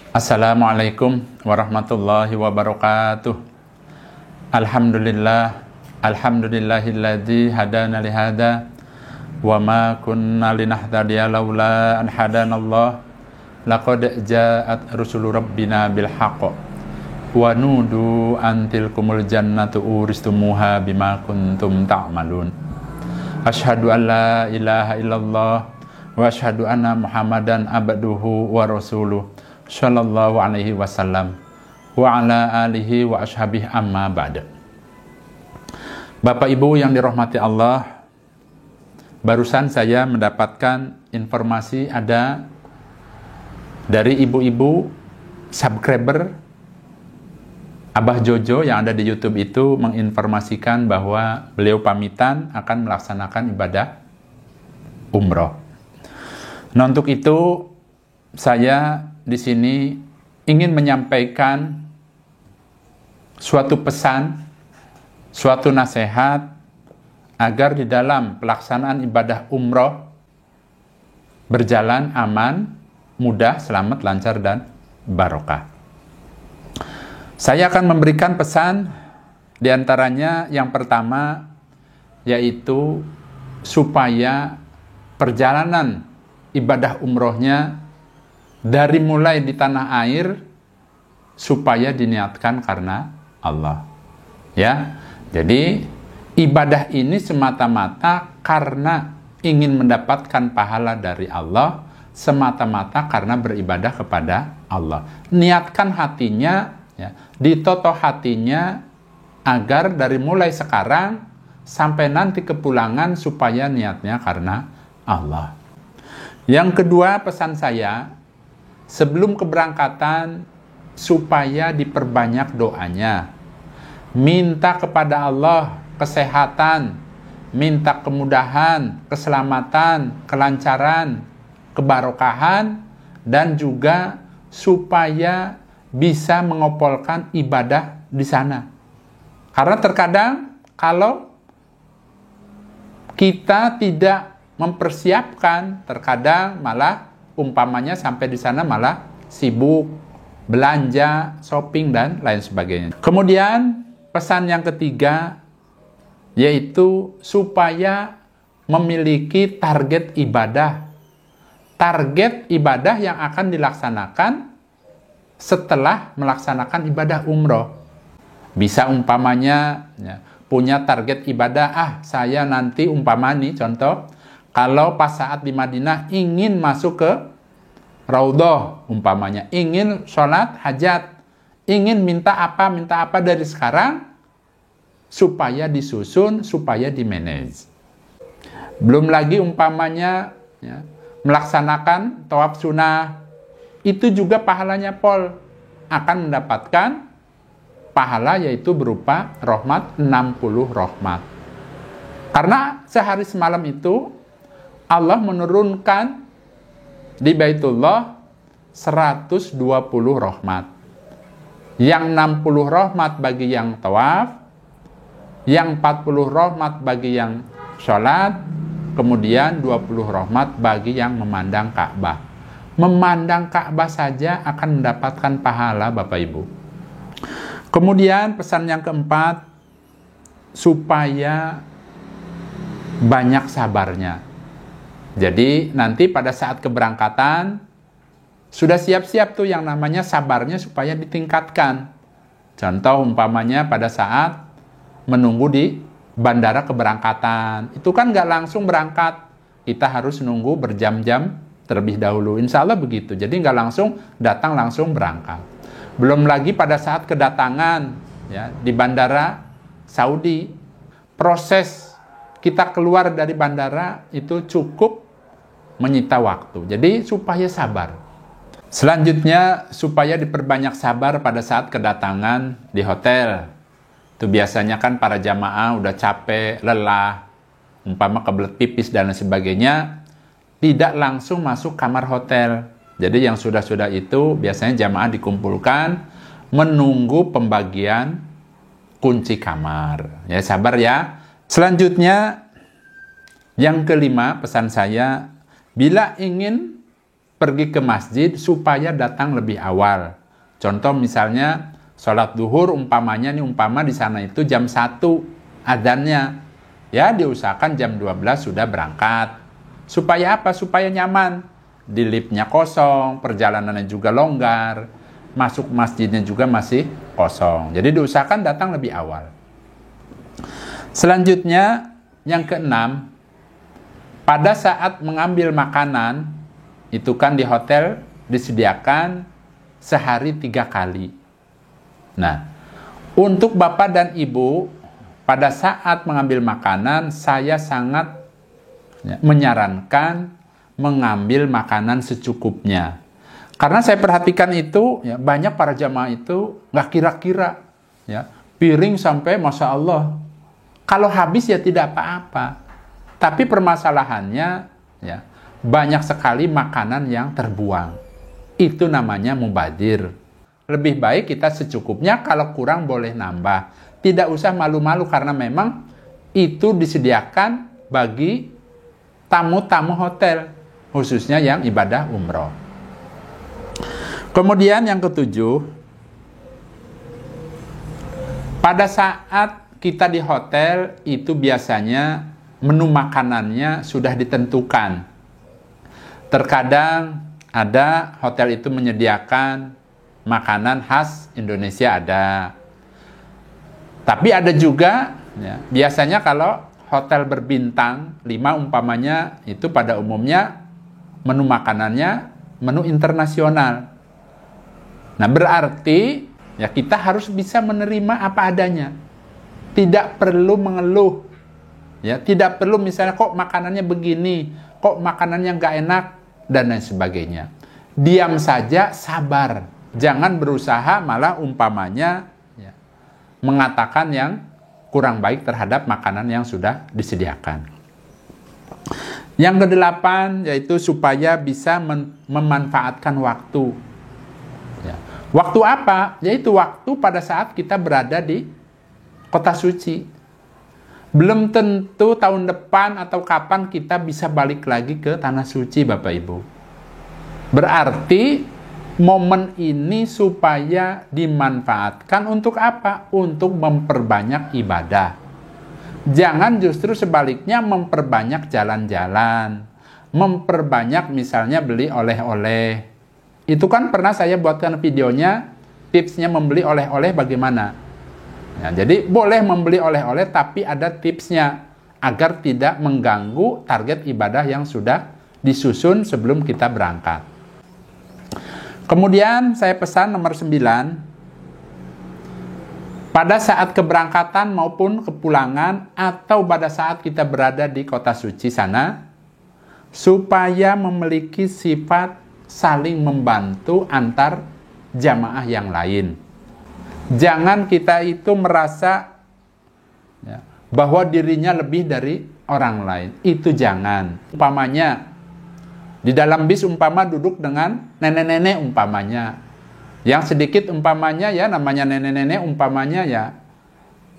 Assalamualaikum warahmatullahi wabarakatuh. Alhamdulillahilladzi hadana lihada wa ma kunna linahtadiya laula an hadanallah. Laqad ja'at rusulu rabbina bil haqq wa nudu antil kumul jannatu uristumuha bima kuntum ta'malun. Asyhadu an la ilaha illallah wa asyhadu anna Muhammadan abduhu wa rasuluh sallallahu alaihi wasallam wa ala alihi wa ashabihi amma ba'da. Bapak Ibu yang dirahmati Allah, barusan saya mendapatkan informasi ada dari ibu-ibu subscriber Abah Jojo yang ada di YouTube itu menginformasikan bahwa beliau pamitan akan melaksanakan ibadah umroh. Nah, untuk itu saya di sini ingin menyampaikan suatu pesan, suatu nasihat agar di dalam pelaksanaan ibadah umroh berjalan aman, mudah, selamat, lancar, dan barokah. Saya akan memberikan pesan diantaranya yang pertama yaitu supaya perjalanan ibadah umrohnya dari mulai di tanah air supaya diniatkan karena Allah. Ya. Jadi ibadah ini semata-mata karena ingin mendapatkan pahala dari Allah, semata-mata karena beribadah kepada Allah. Niatkan hatinya, ya, ditoto hatinya agar dari mulai sekarang sampai nanti kepulangan supaya niatnya karena Allah. Yang kedua pesan saya, sebelum keberangkatan supaya diperbanyak doanya. Minta kepada Allah kesehatan, minta kemudahan, keselamatan, kelancaran, kebarokahan, dan juga supaya bisa mengopolkan ibadah di sana. Karena terkadang kalau kita tidak mempersiapkan, terkadang malah umpamanya sampai di sana malah sibuk, belanja, shopping, dan lain sebagainya. Kemudian pesan yang ketiga yaitu supaya memiliki target ibadah. Target ibadah yang akan dilaksanakan setelah melaksanakan ibadah umroh. Bisa umpamanya ya, punya target ibadah, saya nanti umpamanya contoh, kalau pas saat di Madinah ingin masuk ke Raudhah umpamanya, ingin sholat hajat, ingin minta apa dari sekarang, supaya disusun, supaya dimanage. Belum lagi umpamanya ya, melaksanakan tawaf sunnah, itu juga pahalanya akan mendapatkan pahala yaitu berupa rahmat, 60 rahmat. Karena sehari semalam itu Allah menurunkan di Baitullah 120 rahmat. Yang 60 rahmat bagi yang tawaf, yang 40 rahmat bagi yang sholat, kemudian 20 rahmat bagi yang memandang Ka'bah. Memandang Ka'bah saja akan mendapatkan pahala, Bapak Ibu. Kemudian pesan yang keempat, supaya banyak sabarnya. Jadi nanti pada saat keberangkatan sudah siap-siap tuh yang namanya sabarnya supaya ditingkatkan. Contoh umpamanya pada saat menunggu di bandara keberangkatan, itu kan nggak langsung berangkat, kita harus nunggu berjam-jam terlebih dahulu. Insya Allah begitu. Jadi nggak langsung datang langsung berangkat. Belum lagi pada saat kedatangan ya di bandara Saudi, proses kita keluar dari bandara itu cukup menyita waktu. Jadi supaya sabar. Selanjutnya supaya diperbanyak sabar pada saat kedatangan di hotel. Itu biasanya kan para jamaah udah capek, lelah, umpama kebelet pipis dan lain sebagainya, tidak langsung masuk kamar hotel. Jadi yang sudah-sudah itu biasanya jamaah dikumpulkan menunggu pembagian kunci kamar. Ya, sabar ya. Selanjutnya yang kelima pesan saya, bila ingin pergi ke masjid supaya datang lebih awal. Contoh misalnya sholat duhur umpamanya di sana itu jam 1 adzannya. Ya diusahakan jam 12 sudah berangkat. Supaya apa? Supaya nyaman. Di liftnya kosong, perjalanannya juga longgar, masuk masjidnya juga masih kosong. Jadi diusahakan datang lebih awal. Selanjutnya yang keenam, pada saat mengambil makanan, itu kan di hotel disediakan sehari 3 kali. Nah, untuk Bapak dan Ibu, pada saat mengambil makanan, saya sangat menyarankan mengambil makanan secukupnya. Karena saya perhatikan itu, ya, banyak para jamaah itu nggak kira-kira, ya, piring sampai Masya Allah. Kalau habis ya tidak apa-apa. Tapi permasalahannya, ya, banyak sekali makanan yang terbuang. Itu namanya mubadir. Lebih baik kita secukupnya, kalau kurang boleh nambah. Tidak usah malu-malu karena memang itu disediakan bagi tamu-tamu hotel, khususnya yang ibadah umroh. Kemudian yang ketujuh, pada saat kita di hotel itu biasanya menu makanannya sudah ditentukan. Terkadang ada hotel itu menyediakan makanan khas Indonesia ada. Tapi ada juga, ya, biasanya kalau hotel berbintang 5 umpamanya itu pada umumnya menu makanannya menu internasional. Nah, berarti ya kita harus bisa menerima apa adanya. Tidak perlu mengeluh. Ya, tidak perlu misalnya kok makanannya begini, kok makanannya nggak enak dan lain sebagainya. Diam saja, sabar. Jangan berusaha malah umpamanya ya, mengatakan yang kurang baik terhadap makanan yang sudah disediakan. Yang kedelapan yaitu supaya bisa memanfaatkan waktu. Ya. Waktu apa? Yaitu waktu pada saat kita berada di kota suci. Belum tentu tahun depan atau kapan kita bisa balik lagi ke tanah suci, Bapak Ibu. Berarti momen ini supaya dimanfaatkan untuk apa? Untuk memperbanyak ibadah. Jangan justru sebaliknya memperbanyak jalan-jalan, memperbanyak misalnya beli oleh-oleh. Itu kan pernah saya buatkan videonya, tipsnya membeli oleh-oleh bagaimana. Ya, jadi boleh membeli oleh-oleh tapi ada tipsnya agar tidak mengganggu target ibadah yang sudah disusun sebelum kita berangkat. Kemudian saya pesan nomor 9, pada saat keberangkatan maupun kepulangan atau pada saat kita berada di kota suci sana, supaya memiliki sifat saling membantu antar jamaah yang lain. Jangan kita itu merasa ya, bahwa dirinya lebih dari orang lain. Itu jangan. Umpamanya, di dalam bis umpama duduk dengan nenek-nenek umpamanya. Yang sedikit umpamanya ya namanya nenek-nenek umpamanya ya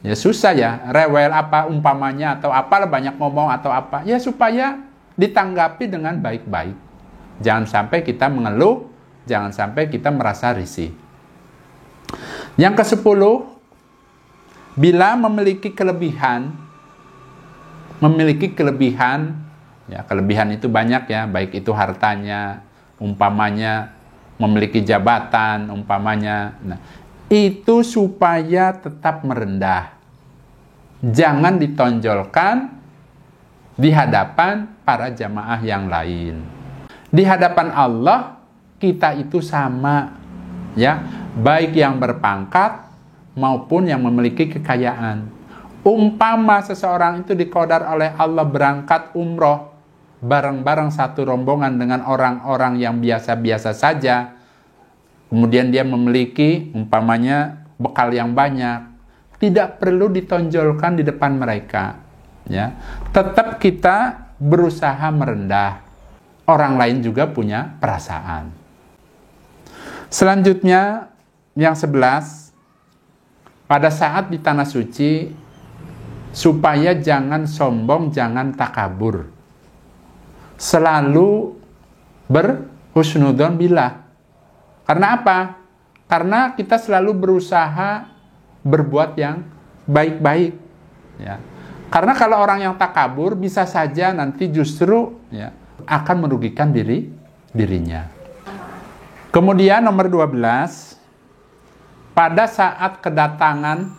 susah ya, rewel apa umpamanya atau apalah banyak ngomong atau apa. Ya supaya ditanggapi dengan baik-baik. Jangan sampai kita mengeluh, jangan sampai kita merasa risih. Yang ke-10, bila memiliki kelebihan, ya kelebihan itu banyak ya, baik itu hartanya, umpamanya memiliki jabatan, umpamanya. Nah, itu supaya tetap merendah. Jangan ditonjolkan di hadapan para jamaah yang lain. Di hadapan Allah, kita itu sama. Ya, baik yang berpangkat maupun yang memiliki kekayaan. Umpama seseorang itu diqadar oleh Allah berangkat umroh bareng-bareng satu rombongan dengan orang-orang yang biasa-biasa saja, kemudian dia memiliki umpamanya bekal yang banyak, tidak perlu ditonjolkan di depan mereka, ya. Tetap kita berusaha merendah. Orang lain juga punya perasaan. Selanjutnya yang 11, pada saat di tanah suci supaya jangan sombong, jangan takabur. Selalu husnudzon billah. Karena apa? Karena kita selalu berusaha berbuat yang baik-baik. Ya. Karena kalau orang yang takabur bisa saja nanti justru ya, akan merugikan dirinya. Kemudian nomor 12, pada saat kedatangan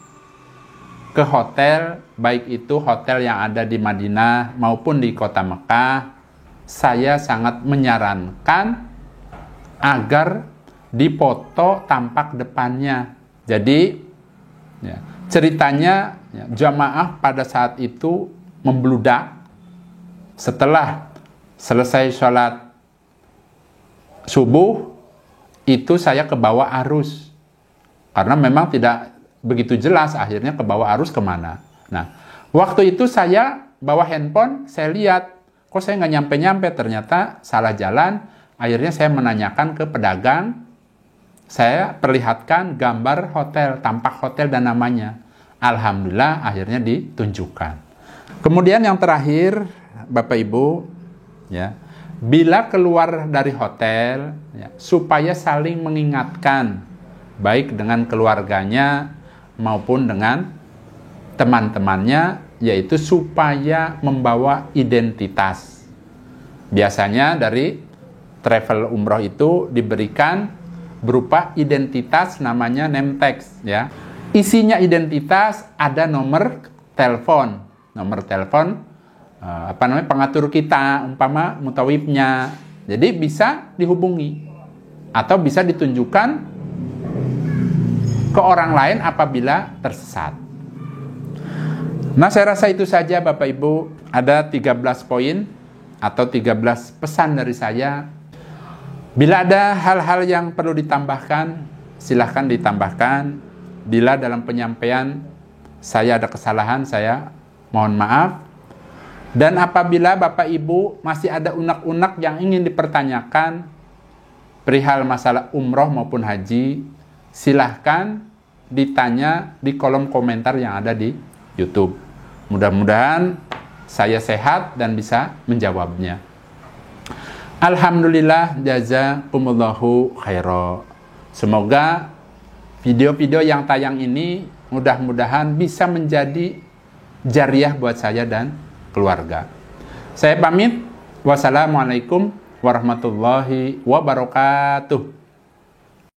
ke hotel, baik itu hotel yang ada di Madinah maupun di kota Mekah, saya sangat menyarankan agar dipoto tampak depannya. Jadi ya, ceritanya ya, jamaah pada saat itu membludak. Setelah selesai sholat subuh, itu saya ke bawah arus. Karena memang tidak begitu jelas akhirnya ke bawah arus kemana. Nah, waktu itu saya bawa handphone, saya lihat, kok saya nggak nyampe-nyampe, ternyata salah jalan. Akhirnya saya menanyakan ke pedagang, saya perlihatkan gambar hotel, tampak hotel dan namanya. Alhamdulillah akhirnya ditunjukkan. Kemudian yang terakhir, Bapak Ibu, ya, bila keluar dari hotel, ya, supaya saling mengingatkan, baik dengan keluarganya maupun dengan teman-temannya, yaitu supaya membawa identitas. Biasanya dari travel umroh itu diberikan berupa identitas, namanya name tag, ya. Isinya identitas, ada nomor telepon pengatur kita, umpama mutawibnya. Jadi bisa dihubungi atau bisa ditunjukkan ke orang lain apabila tersesat. Nah, saya rasa itu saja Bapak Ibu. Ada 13 poin atau 13 pesan dari saya. Bila ada hal-hal yang perlu ditambahkan, silahkan ditambahkan. Bila dalam penyampaian saya ada kesalahan, saya mohon maaf. Dan apabila Bapak Ibu masih ada unek-unek yang ingin dipertanyakan perihal masalah umroh maupun haji, silahkan ditanya di kolom komentar yang ada di YouTube. Mudah-mudahan saya sehat dan bisa menjawabnya. Alhamdulillah, jazakumullahu khairan. Semoga video-video yang tayang ini mudah-mudahan bisa menjadi jariah buat saya dan keluarga. Saya pamit. Wassalamualaikum warahmatullahi wabarakatuh.